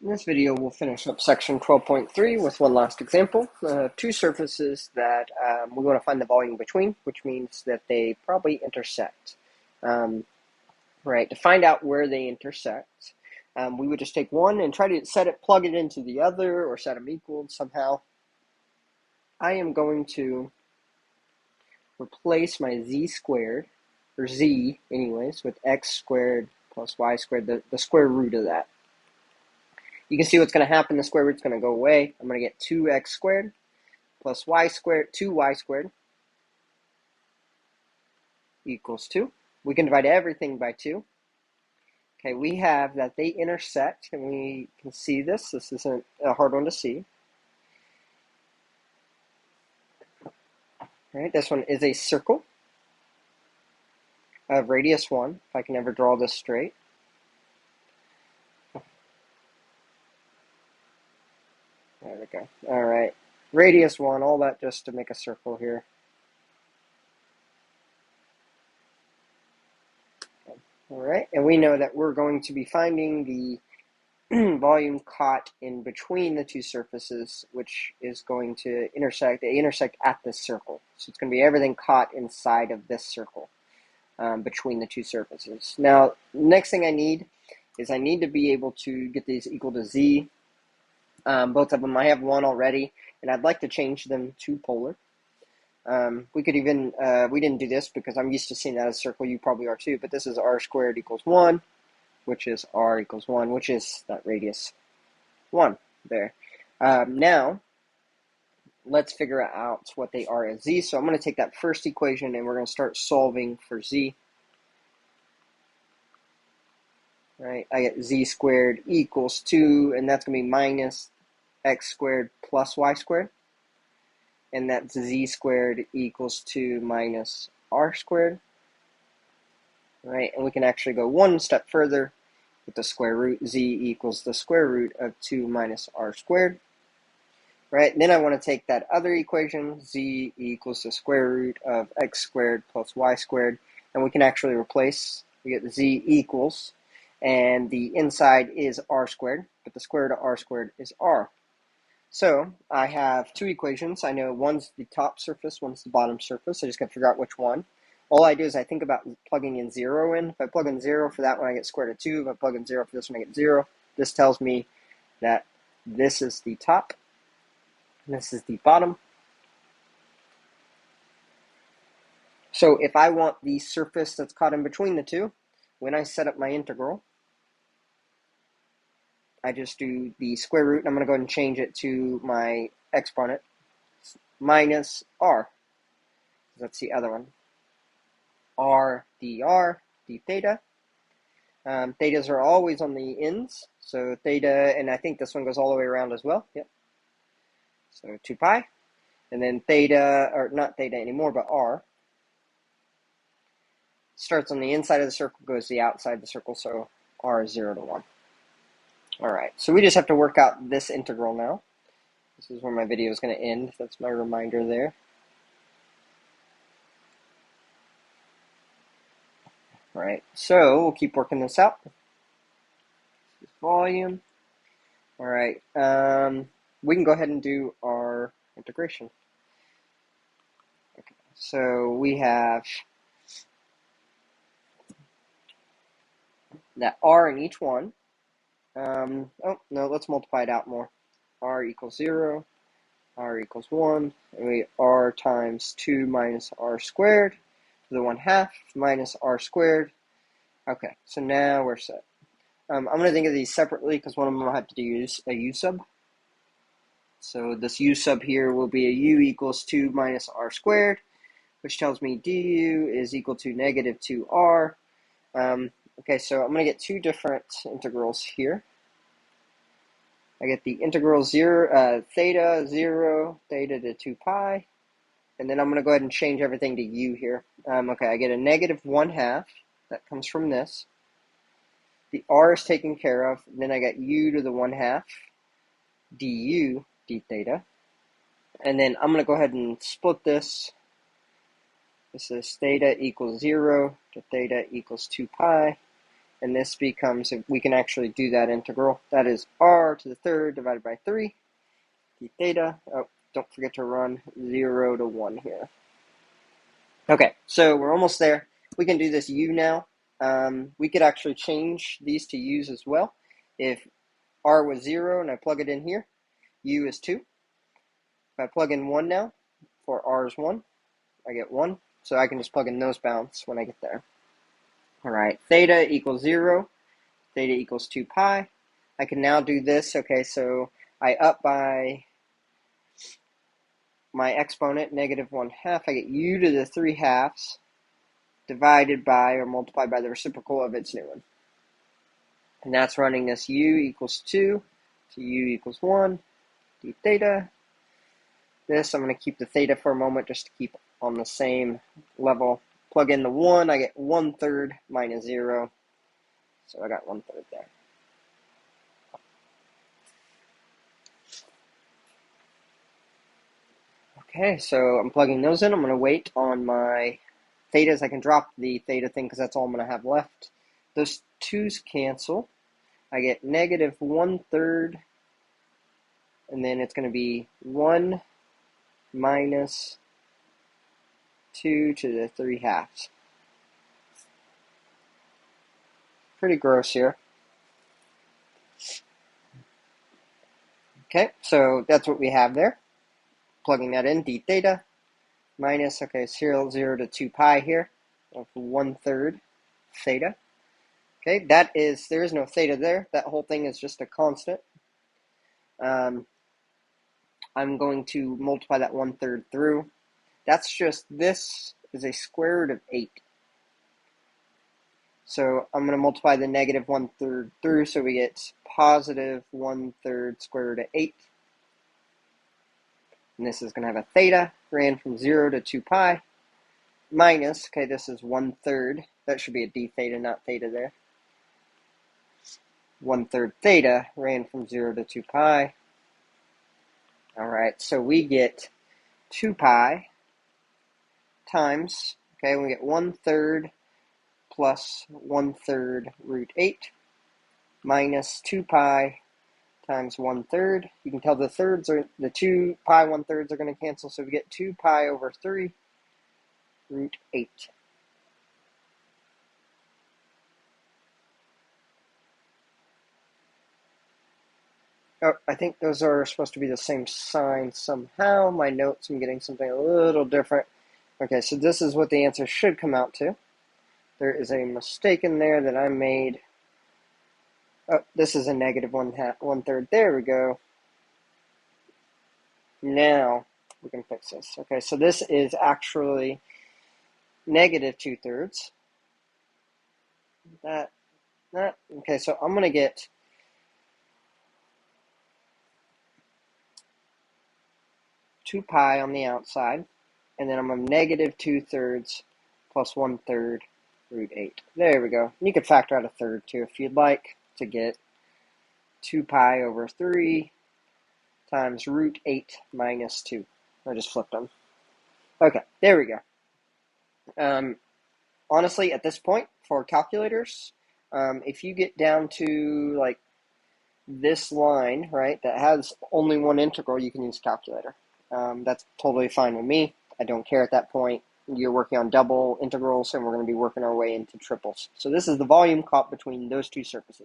In this video, we'll finish up section 12.3 with one last example. Two surfaces that we want to find the volume between, which means that they probably intersect. Right, to find out where they intersect, we would just take one and try to plug it into the other, or set them equal somehow. I am going to replace my z squared, or z anyways, with x squared plus y squared, the square root of that. You can see what's going to happen. The square root's going to go away. I'm going to get 2x squared plus y squared, 2y squared equals 2. We can divide everything by 2. Okay, we have that they intersect, and we can see this. This isn't a hard one to see. All right, this one is a circle of radius 1, if I can ever draw this straight. There we go. All right, radius 1, all that just to make a circle here. All right, and we know that we're going to be finding the volume caught in between the two surfaces, which is going to intersect. They intersect at this circle. So it's going to be everything caught inside of this circle between the two surfaces. Now, next thing I need is I need to be able to get these equal to z. Both of them, I have one already, and I'd like to change them to polar. We could even, we didn't do this because I'm used to seeing that as a circle, you probably are too, but this is r squared equals 1, which is r equals 1, which is that radius 1 there. Now, let's figure out what they are as z. So I'm going to take that first equation and we're going to start solving for z. Right, I get z squared equals 2, and that's going to be minus x squared plus y squared. And that's z squared equals 2 minus r squared. Right, and we can actually go one step further with the square root. Z equals the square root of 2 minus r squared. Right, and then I want to take that other equation, z equals the square root of x squared plus y squared, and we can actually replace. We get the z equals, and the inside is r squared, but the square root of r squared is r. So I have two equations. I know one's the top surface, one's the bottom surface. I just got to figure out which one. All I do is I think about plugging in 0 in. If I plug in 0 for that one, I get square root of 2. If I plug in 0 for this one, I get 0. This tells me that this is the top, and this is the bottom. So if I want the surface that's caught in between the two, when I set up my integral, I just do the square root, and I'm going to go ahead and change it to my exponent, minus r. That's the other one. R dr d theta. Thetas are always on the ends, so theta, and I think this one goes all the way around as well. Yep. So 2 pi, and then theta, or not theta anymore, but r, starts on the inside of the circle, goes to the outside of the circle, so r is 0 to 1. All right, so we just have to work out this integral now. This is where my video is going to end. That's my reminder there. All right, so we'll keep working this out. This volume. All right, we can go ahead and do our integration. Okay, so we have that r in each one. Oh, no, let's multiply it out more. R equals 0, r equals 1, and we r times 2 minus r squared to the 1/2 minus r squared. Okay, so now we're set. I'm going to think of these separately because one of them will have to use a u sub. So this u sub here will be a u equals 2 minus r squared, which tells me du is equal to negative 2r. Okay, so I'm going to get two different integrals here. I get the integral theta 0, theta to 2 pi, and then I'm going to go ahead and change everything to u here. Okay, I get a negative 1/2, that comes from this. The r is taken care of, and then I got u to the 1/2 du d theta, and then I'm going to go ahead and split this. This is theta equals 0 to theta equals 2 pi, and this becomes, we can actually do that integral. That is r to the third divided by 3 d theta. Oh, don't forget to run 0 to 1 here. Okay, so we're almost there. We can do this u now. We could actually change these to u's as well. If r was 0 and I plug it in here, u is 2. If I plug in 1 now, for r is 1, I get 1. So I can just plug in those bounds when I get there. All right, theta equals 0. Theta equals 2 pi. I can now do this. Okay, so I up by my exponent, negative 1/2. I get u to the 3/2 divided by or multiplied by the reciprocal of its new one. And that's running this u equals 2 to u equals 1 d theta. This, I'm going to keep the theta for a moment just to keep on the same level. Plug in the 1, I get 1/3 minus 0. So I got 1/3 there. Okay, so I'm plugging those in. I'm going to wait on my thetas. I can drop the theta thing because that's all I'm going to have left. Those 2's cancel. I get negative 1/3, and then it's going to be 1 minus 2 to the 3/2. Pretty gross here. Okay, so that's what we have there. Plugging that in, d theta minus, okay, 0 to 2 pi here of 1/3 theta. Okay, that is, there is no theta there. That whole thing is just a constant. I'm going to multiply that 1/3 through. That's just, this is a square root of 8. So I'm going to multiply the negative 1/3 through, so we get positive 1/3 square root of 8. And this is going to have a theta, ran from 0 to 2 pi, minus, okay, this is 1/3. That should be a d theta, not theta there. 1/3 theta ran from 0 to 2 pi. All right, so we get 2 pi times, okay, we get 1/3 plus 1/3 root 8 minus 2 pi times 1/3. You can tell the 2 pi 1/3s are going to cancel, so we get 2 pi over 3 root 8. Oh, I think those are supposed to be the same sign somehow. My notes, I'm getting something a little different. Okay, so this is what the answer should come out to. There is a mistake in there that I made. Oh, this is a negative 1/3. There we go. Now we can fix this. Okay, so this is actually negative 2/3. Okay, so I'm going to get two pi on the outside, and then I'm going to negative 2/3 plus 1/3 root 8. There we go. You could factor out a third too if you'd like to get 2 pi over 3 times root 8 minus 2. I just flipped them. Okay, there we go. Honestly, at this point, for calculators, if you get down to like this line, right, that has only one integral, you can use calculator. That's totally fine with me. I don't care at that point. You're working on double integrals, and we're going to be working our way into triples. So this is the volume caught between those two surfaces.